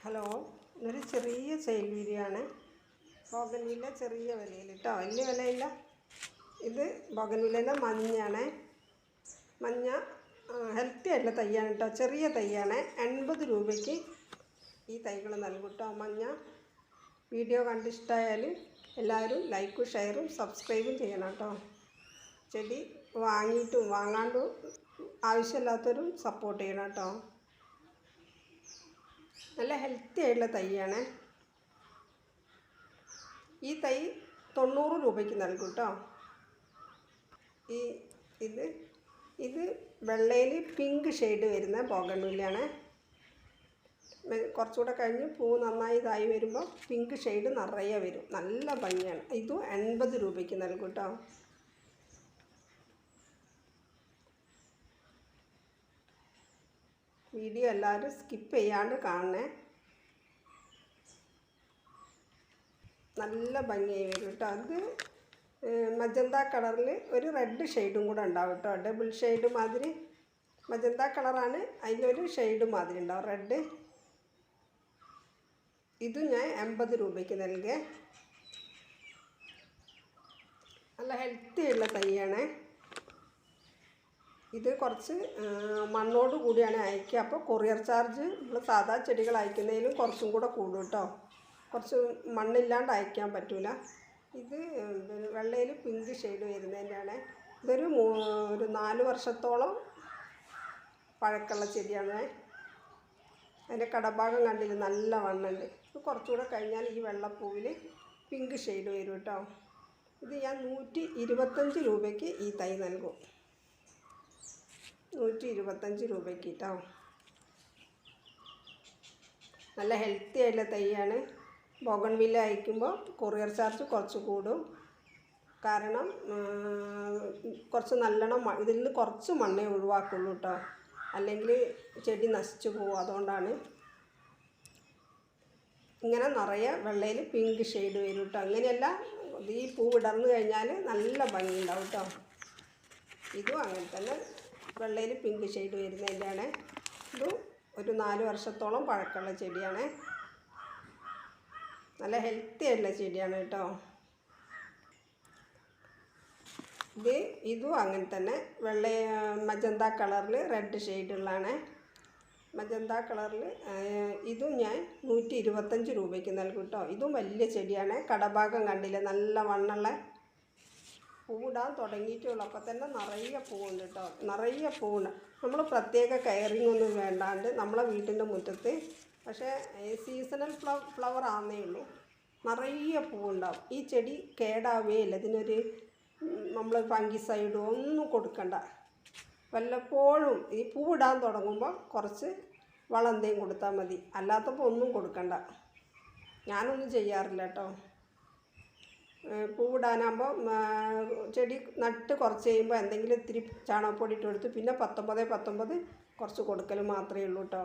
Hello, ഇതൊരു ചെറിയ sale video ആണ്. ബോഗൻവില്ല ചെറിയ വിലയിൽ കേട്ടോ, വലിയ വിലയില്ല. ഇത് ബോഗൻവില്ലേൻ്റെ മഞ്ഞാണ്. മഞ്ഞ ഹെൽത്തി ആയിട്ടുള്ള തൈയാണ് കേട്ടോ, ചെറിയ തൈയാണ്. 80 രൂപയ്ക്ക് ഈ തൈകൾ നൽകും കേട്ടോ. മഞ്ഞ വീഡിയോ കണ്ടിഷ്ടമായാൽ എല്ലാവരും ലൈക്കും ഷെയറും സബ്സ്ക്രൈബും ചെയ്യണം കേട്ടോ. ചെടി വാങ്ങിയിട്ടും വാങ്ങാണ്ടും ആവശ്യമില്ലാത്തവരും സപ്പോർട്ട് ചെയ്യണം കേട്ടോ. നല്ല ഹെൽത്തി ആയിട്ടുള്ള തൈയാണ്. ഈ തൈ 90 രൂപയ്ക്ക് നൽകും കേട്ടോ. ഇത് വെള്ളയിൽ പിങ്ക് ഷെയ്ഡ് വരുന്ന ബോഗൺവില്ലയാണ്. കുറച്ചുകൂടെ കഴിഞ്ഞ് പൂ നന്നായി ഇതായി വരുമ്പോൾ പിങ്ക് ഷെയ്ഡ് നിറയെ വരും, നല്ല ഭംഗിയാണ്. ഇതും 80 രൂപയ്ക്ക് നൽകും കേട്ടോ. വീഡിയോ എല്ലാവരും സ്കിപ്പ് ചെയ്യാണ്ട് കാണണേ. നല്ല ഭംഗിയായി വരും കേട്ടോ. അത് മജന്ത കളറിൽ ഒരു റെഡ് ഷെയ്ഡും കൂടെ ഉണ്ടാവും കേട്ടോ. ഡബിൾ ഷെയ്ഡ് മാതിരി മജന്ത കളറാണ്, അതിലൊരു ഷെയ്ഡ് മാതിരി ഉണ്ടാവും റെഡ്. ഇത് ഞാൻ 80 രൂപയ്ക്ക് നൽകേ. നല്ല ഹെൽത്തി ഉള്ള തൈയാണ്. ഇത് കുറച്ച് മണ്ണോട് കൂടിയാണ് അയക്കുക. അപ്പോൾ കൊറിയർ ചാർജ് നമ്മൾ സാധാ ചെടികൾ അയക്കുന്നതിലും കുറച്ചും കൂടെ കൂടും കേട്ടോ. കുറച്ച് മണ്ണില്ലാണ്ട് അയക്കാൻ പറ്റില്ല. ഇത് വെള്ളയിൽ പിങ്ക് ഷെയ്ഡ് വരുന്നതിൻ്റെയാണ്. ഇതൊരു 4 വർഷത്തോളം പഴക്കമുള്ള ചെടിയാണ്. അതിൻ്റെ കടഭാഗം കണ്ടില്ല, നല്ല വണ്ണുണ്ട്. ഇത് കുറച്ചുകൂടെ കഴിഞ്ഞാൽ ഈ വെള്ളപ്പൂവിൽ പിങ്ക് ഷെയ്ഡ് വരും കേട്ടോ. ഇത് ഞാൻ 125 രൂപയ്ക്ക് ഈ തൈ നൽകും. 125 രൂപയ്ക്ക് കേട്ടോ. നല്ല ഹെൽത്തി ആയിട്ടുള്ള തൈയാണ്. ബോഗൺവില്ല അയക്കുമ്പോൾ കൊറിയർ ചാർജ് കുറച്ച് കൂടും. കാരണം കുറച്ച് നല്ലോണം ഇതിൽ നിന്ന് കുറച്ച് മണ്ണേ ഒഴിവാക്കുള്ളൂ കേട്ടോ, അല്ലെങ്കിൽ ചെടി നശിച്ചു പോകും. അതുകൊണ്ടാണ് ഇങ്ങനെ നിറയെ വെള്ളയിൽ പിങ്ക് ഷെയ്ഡ് വരും കേട്ടോ. അങ്ങനെയല്ല, ഈ പൂ വിടർന്നു കഴിഞ്ഞാൽ നല്ല ഭംഗിയുണ്ടാവും കേട്ടോ. ഇതും അങ്ങനെ തന്നെ വെള്ളയിൽ പിങ്ക് ഷെയ്ഡ് വരുന്നതിൻ്റെയാണ്. ഇതും ഒരു 4 വർഷത്തോളം പഴക്കമുള്ള ചെടിയാണ്. നല്ല ഹെൽത്തി ആയിട്ടുള്ള ചെടിയാണ് കേട്ടോ. ഇതും അങ്ങനെ തന്നെ മജന്ത കളറിൽ റെഡ് ഷെയ്ഡുള്ളതാണ്. മജന്ത കളറിൽ ഇതും ഞാൻ 125 രൂപയ്ക്ക് നൽകും കേട്ടോ. ഇതും വലിയ ചെടിയാണ്. കടഭാഗം കണ്ടില്ല, നല്ല വണ്ണുള്ള പൂവിടാൻ തുടങ്ങിയിട്ടുള്ളൂ. അപ്പോൾ തന്നെ നിറയെ പൂവുണ്ട് കേട്ടോ, നിറയെ പൂവുണ്ട്. നമ്മൾ പ്രത്യേക കെയറിങ് ഒന്നും വേണ്ടാണ്ട് നമ്മളെ വീട്ടിൻ്റെ മുറ്റത്ത്, പക്ഷേ സീസണൽ ഫ്ലവർ ആണെന്നേ ഉള്ളൂ, നിറയെ പൂവുണ്ടാവും. ഈ ചെടി കേടാവുകയില്ല. ഇതിനൊരു നമ്മൾ ഫംഗിസൈഡോ ഒന്നും കൊടുക്കണ്ട. വല്ലപ്പോഴും ഈ പൂവിടാൻ തുടങ്ങുമ്പോൾ കുറച്ച് വളം എന്തെങ്കിലും കൊടുത്താൽ മതി, അല്ലാത്തപ്പോൾ ഒന്നും കൊടുക്കണ്ട. ഞാനൊന്നും ചെയ്യാറില്ല കേട്ടോ. പൂവിടാനാകുമ്പോൾ ചെടി നട്ട് കുറച്ച് കഴിയുമ്പോൾ എന്തെങ്കിലും ഇത്തിരി ചാണകപ്പൊടി ഇട്ട് കൊടുത്ത് പിന്നെ 19 കുറച്ച് കൊടുക്കൽ മാത്രമേ ഉള്ളൂ കേട്ടോ.